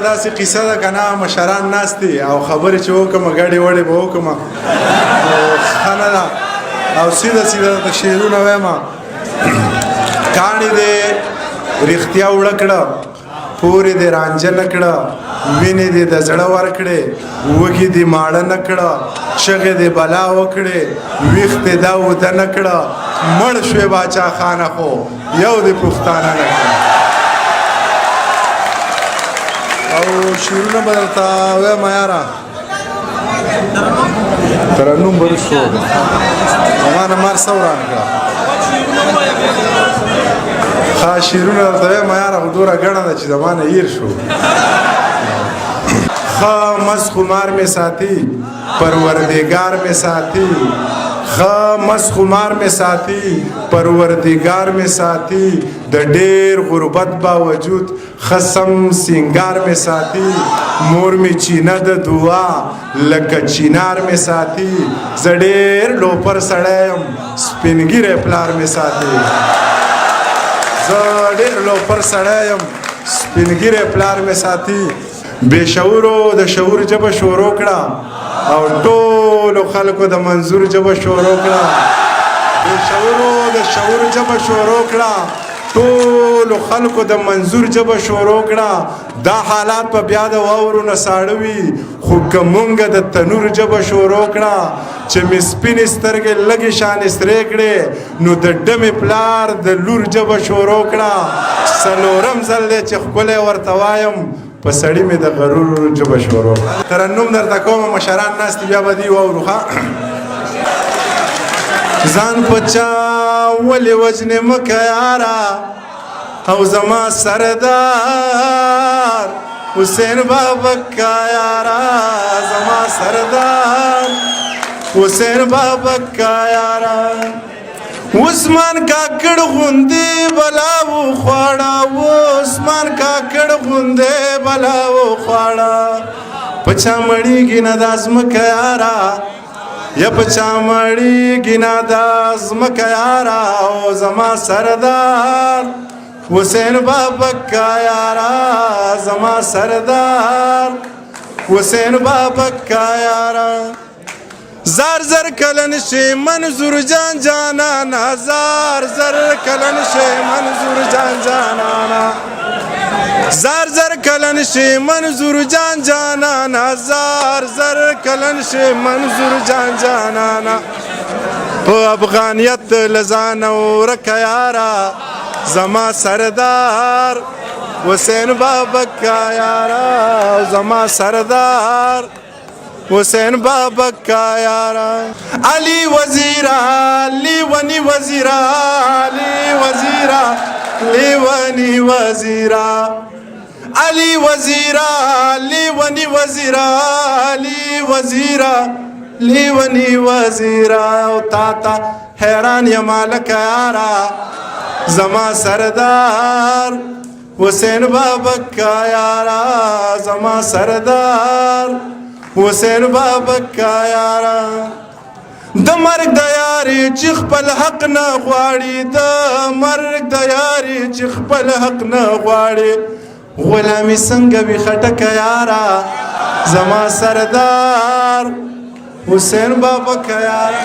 داسې قصه ده که نه مشران ناست دي او خبرې چې وکړم ګډې وړې به وکړم ښه نه ده او سیده سیده درته شعرونه وایم کاڼي دې رښتیا وړه کړه پورې دې رانجه نه کړه وینې دې د زړه ورکړې وږي دې ماړه نه کړه چغې دې بلا وکړې ویښ دې دا اوده نه کړه مړ شوې باچا خانه خو یو دې پښتانه نه کړه او شعرونه به درته وایم یاره ترنم به شو ما نه مار څه وران کړه ښه شعرونه درته وایم یاره خو دومره ګڼه ده چې زما نه هیر شو ښه مست خمار مې ساتي پروردګار مې ساتي ښه مست خمار مې ساتي پروردګار مې ساتي د ډېر غربت باوجود ښه سم سینګار مې ساتي مور مې چینه د دعا لکه چینار مې ساتي زه ډېر لوپر سړی یم سپین ږیری پلار مې ساتي زه ډېر لوپر سړی یم سپین ږیری پلار مې ساتي بې شعورو د شعور ژبه شروع کړه او ټولو خلکو د منظور ژبه شروع کړه بې شعورو د شعور ژبه شروع کړه ټولو خلکو د منظور ژبه شروع کړه دا حالات په بیا د واورو نه ساړه وي خو که مونږ د تنور ژبه شروع کړه چې مې سپینې سترګې لږې شانې سرې کړې نو د ډمې پلار د لور ژبه شروع کړه څلورم ځل دی چې ښکلی ورته وایم په سړي مې د غرور ژبه شروع ترنم درته کومه مشران ناست دي بیا به دې واورو ښه ځان په چا ولې وژنې مکه یاره او زما سردار حسین بابکه یاره زما سردار حسین بابکه یاره عثمان کاکړ غوندې بلا وخواړه عثمان کاکړ غوندې بلا وخواړه په چا مړېږي نه دا ځمکه یاره یا په چا مړېږي نه دا ځمکه یاره او زما سردار حسین بابکه یاره زما سردار حسین بابکه یاره زار زر کلن شي منظور جان جانانا زار زر کلن شي منظور جان جانانا زار زر کلن شي منظور جان جانانا زار زر کلن شي منظور جان جانانا په افغانیت لزان ورکه یاره زما سردار حسین بابکه یاره زما سردار حسین بابکه یاره علی وزیرا لیونی وزیرا علی وزیرا لیونی وزیرا علی وزیرا لیونی وزیرا علی وزیرا لیونی وزیرا او تا حیران یما لکه یاره زما سردار حسین بابکه یاره زما سردار حسین بابکه یاره د مرګ د یارې چې خپل حق نه غواړي د مرګ د یارې چې خپل حق نه غواړي غلامي څنګه وي خټکه یاره زما سردار حسین بابکه یاره